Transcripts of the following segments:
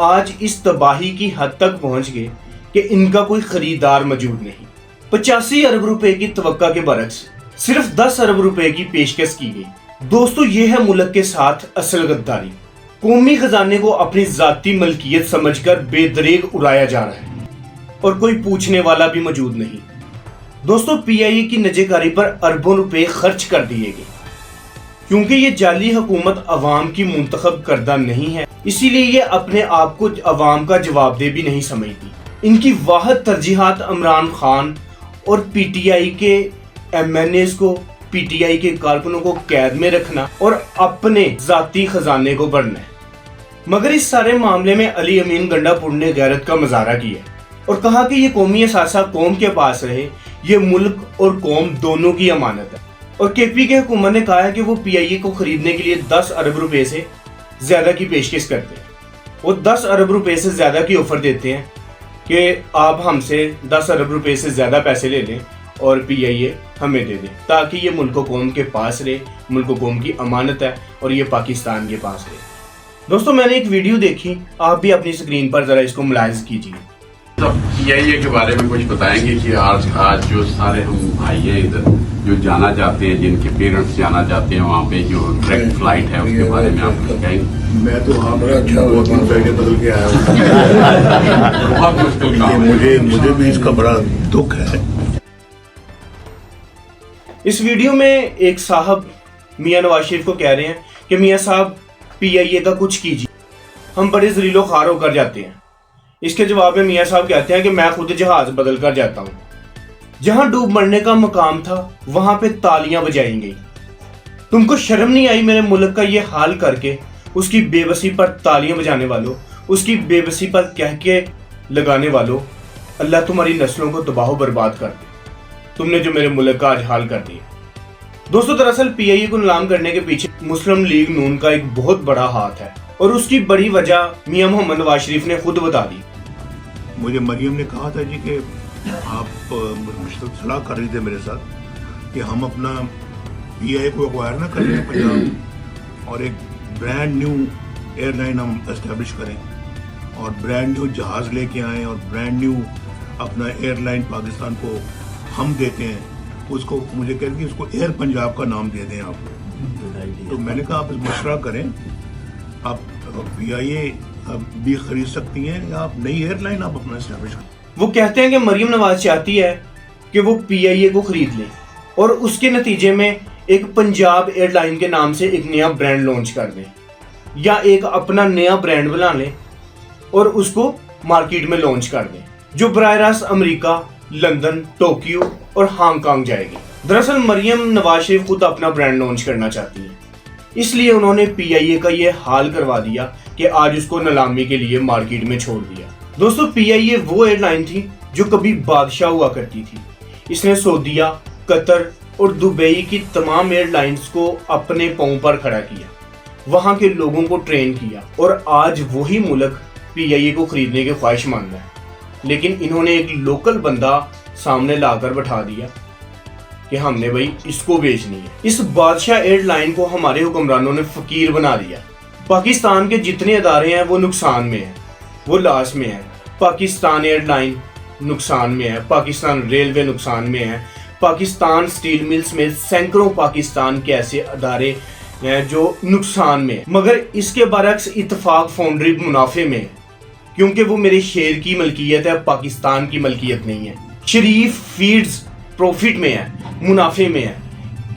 آج اس تباہی کی حد تک پہنچ گئے کہ ان کا کوئی خریدار موجود نہیں۔ 85 ارب روپے کی توقع کے برعکس صرف 10 ارب روپے کی پیشکش کی گئی۔ دوستو، یہ ہے ملک کے ساتھ اصل غداری۔ قومی خزانے کو اپنی ذاتی ملکیت سمجھ کر بے دریغ اڑایا جا رہا ہے اور کوئی پوچھنے والا بھی موجود نہیں۔ دوستو، پی آئی اے کی نجے کاری پر اربوں روپے خرچ کر دیے گئے کیونکہ یہ جعلی حکومت عوام کی منتخب کردہ نہیں ہے، اسی لیے یہ اپنے آپ کو عوام کا جواب دہ بھی نہیں سمجھتی۔ ان کی واحد ترجیحات عمران خان اور پی ٹی آئی کے ایم این ایز کو، پی ٹی آئی کے کارکنوں کو قید میں رکھنا اور اپنے ذاتی خزانے کو بڑھنا ہے۔ مگر اس سارے معاملے میں علی امین گنڈا پور نے غیرت کا مظاہرہ کیا اور کہا کہ یہ قومی اثاثہ قوم کے پاس رہے، یہ ملک اور قوم دونوں کی امانت ہے۔ اور کے پی کے حکومت نے کہا ہے کہ وہ پی آئی اے کو خریدنے کے لیے 10 ارب روپے سے زیادہ کی پیشکش کرتے ہیں۔ وہ 10 ارب روپے سے زیادہ کی آفر دیتے ہیں کہ آپ ہم سے 10 ارب روپے سے زیادہ پیسے لے لیں اور پی آئی اے ہمیں دے دیں، تاکہ یہ ملک و قوم کے پاس رہے، ملک و قوم کی امانت ہے اور یہ پاکستان کے پاس رہے۔ دوستو، میں نے ایک ویڈیو دیکھی، آپ بھی اپنی سکرین پر ذرا اس کو ملاحظ کیجیے۔ پی آئی اے کے بارے میں کچھ بتائیں گے کہ آج جو سارے ہم بھائی ہیں ادھر جو جانا چاہتے ہیں، جن کے پیرنٹس جانا چاہتے ہیں وہاں پہ جو ڈائریکٹ فلائٹ ہے اس کے بارے میں آپ کچھ کہیں گے؟ میں تو دو تین بیٹے بدل کے آیا ہوں۔ بہت مشکل کام ہے، مجھے بھی اس کا بڑا دکھ ہے۔ اس ویڈیو میں ایک صاحب میاں نواز شریف کو کہہ رہے ہیں کہ میاں صاحب پی آئی اے کا کچھ کیجیے، ہم بڑے ذلیل و خوار ہو کر جاتے ہیں۔ اس کے جواب میں میاں صاحب کہتے ہیں کہ میں خود جہاز بدل کر جاتا ہوں۔ جہاں ڈوب مرنے کا مقام تھا وہاں پہ تالیاں بجائی گئی۔ تم کو شرم نہیں آئی میرے ملک کا یہ حال کر کے؟ اس کی بے بسی پر تالیاں بجانے والوں، اس کی بے بسی پر کہہ کے لگانے والوں، اللہ تمہاری نسلوں کو تباہ و برباد کر دے۔ تم نے جو میرے ملک کا آج حال کر دیا۔ دوستو، دراصل پی آئی اے کو نیلام کرنے کے پیچھے مسلم لیگ نون کا ایک بہت بڑا ہاتھ ہے اور اس کی بڑی وجہ میاں محمد نواز شریف نے خود بتا دی۔ مجھے مریم نے کہا تھا جی کہ آپ مشترک صلاح کر رہی تھے میرے ساتھ کہ ہم اپنا پی آئی اے کو ایکوائر نہ کریں پنجاب اور ایک برانڈ نیو ایئر لائن ہم اسٹیبلش کریں اور برانڈ نیو جہاز لے کے آئیں اور برانڈ نیو اپنا ایئر لائن پاکستان کو ہم دیتے ہیں۔ اس کو مجھے کہتے ہیں اس کو ایئر پنجاب کا نام دے دیں آپ۔ تو میں نے کہا آپ مشورہ کریں، آپ پی آئی اے بھی خرید سکتی ہیں یا آپ نئی ایئر لائن آپ اپنا اسٹیبلش کریں۔ وہ کہتے ہیں کہ مریم نواز چاہتی ہے کہ وہ پی آئی اے کو خرید لیں اور اس کے نتیجے میں ایک پنجاب ایئر لائن کے نام سے ایک نیا برانڈ لانچ کر دیں یا ایک اپنا نیا برانڈ بنا لیں اور اس کو مارکیٹ میں لانچ کر دیں، جو براہ راست امریکہ، لندن، ٹوکیو اور ہانگ کانگ جائے گی۔ دراصل مریم نواز شریف خود اپنا برانڈ لانچ کرنا چاہتی ہیں، اس لیے انہوں نے پی آئی اے کا یہ حال کروا دیا کہ آج اس کو نیلامی کے لیے مارکیٹ میں چھوڑ دیا۔ دوستو، پی آئی اے وہ ایئر لائن تھی جو کبھی بادشاہ ہوا کرتی تھی۔ اس نے سعودیہ، قطر اور دبئی کی تمام ایئر لائنز کو اپنے پاؤں پر کھڑا کیا، وہاں کے لوگوں کو ٹرین کیا اور آج وہی ملک پی آئی اے کو خریدنے کے خواہش مند ہے۔ لیکن انہوں نے ایک لوکل بندہ سامنے لا کر بٹھا دیا کہ ہم نے بھائی اس کو بیچنی ہے۔ اس بادشاہ ایئر لائن کو ہمارے حکمرانوں نے فقیر بنا دیا۔ پاکستان کے جتنے ادارے ہیں وہ نقصان میں ہیں، وہ لاس میں ہیں۔ پاکستان ایئر لائن نقصان میں ہے، پاکستان ریلوے نقصان میں ہے، پاکستان سٹیل ملز میں سینکڑوں پاکستان کے ایسے ادارے ہیں جو نقصان میں ہیں۔ مگر اس کے برعکس اتفاق فاؤنڈری منافع میں ہے، کیونکہ وہ میرے شیئر کی ملکیت ہے، پاکستان کی ملکیت نہیں ہے۔ شریف فیڈز پروفٹ میں ہے، منافع میں ہے،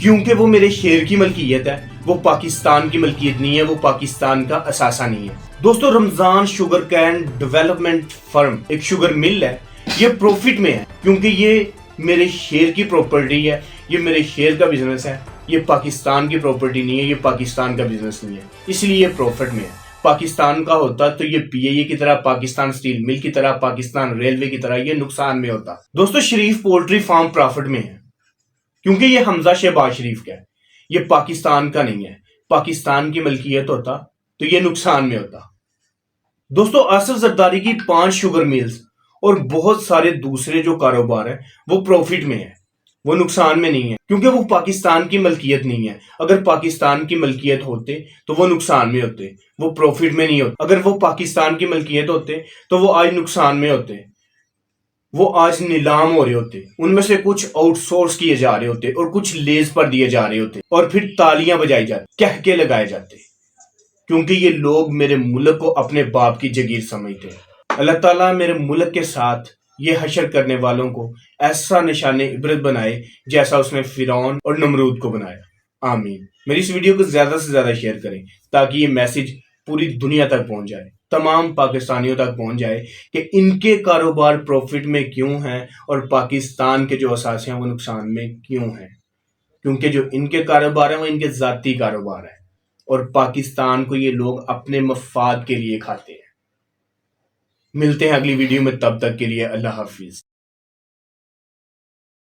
کیونکہ وہ میرے شیئر کی ملکیت ہے، وہ پاکستان کی ملکیت نہیں ہے، وہ پاکستان کا اثاثہ نہیں ہے۔ دوستو، رمضان شوگر کین ڈیولپمنٹ فرم ایک شوگر مل ہے، یہ پروفٹ میں ہے کیونکہ یہ میرے شیئر کی پراپرٹی ہے، یہ میرے شیئر کا بزنس ہے، یہ پاکستان کی پراپرٹی نہیں ہے، یہ پاکستان کا بزنس نہیں ہے، اس لیے یہ پروفٹ میں ہے۔ پاکستان کا ہوتا تو یہ پی اے کی طرح، پاکستان سٹیل مل کی طرح، پاکستان ریلوے کی طرح یہ نقصان میں ہوتا۔ دوستو، شریف پولٹری فارم پرافٹ میں ہے کیونکہ یہ حمزہ شہباز شریف کا ہے، یہ پاکستان کا نہیں ہے۔ پاکستان کی ملکیت ہوتا تو یہ نقصان میں ہوتا۔ دوستو، آصف زرداری کی 5 شوگر ملز اور بہت سارے دوسرے جو کاروبار ہیں وہ پروفٹ میں ہیں، وہ نقصان میں نہیں ہے، کیونکہ وہ پاکستان کی ملکیت نہیں ہے۔ اگر پاکستان کی ملکیت ہوتے تو وہ نقصان میں ہوتے، وہ پروفٹ میں نہیں ہوتے۔ اگر وہ پاکستان کی ملکیت ہوتے تو وہ آج نقصان میں ہوتے، وہ آج نیلام ہو رہے ہوتے، ان میں سے کچھ آؤٹ سورس کیے جا رہے ہوتے اور کچھ لیز پر دیے جا رہے ہوتے، اور پھر تالیاں بجائی جاتی، کہہ کے لگائے جاتے، کیونکہ یہ لوگ میرے ملک کو اپنے باپ کی جگیر سمجھتے ہیں۔ اللہ تعالیٰ میرے ملک کے ساتھ یہ حشر کرنے والوں کو ایسا نشان عبرت بنائے جیسا اس نے فرعون اور نمرود کو بنایا۔ آمین۔ میری اس ویڈیو کو زیادہ سے زیادہ شیئر کریں تاکہ یہ میسج پوری دنیا تک پہنچ جائے، تمام پاکستانیوں تک پہنچ جائے کہ ان کے کاروبار پروفٹ میں کیوں ہیں اور پاکستان کے جو اثاثے ہیں وہ نقصان میں کیوں ہیں، کیونکہ جو ان کے کاروبار ہیں وہ ان کے ذاتی کاروبار ہیں، اور پاکستان کو یہ لوگ اپنے مفاد کے لیے کھاتے ہیں۔ ملتے ہیں اگلی ویڈیو میں، تب تک کے لیے اللہ حافظ۔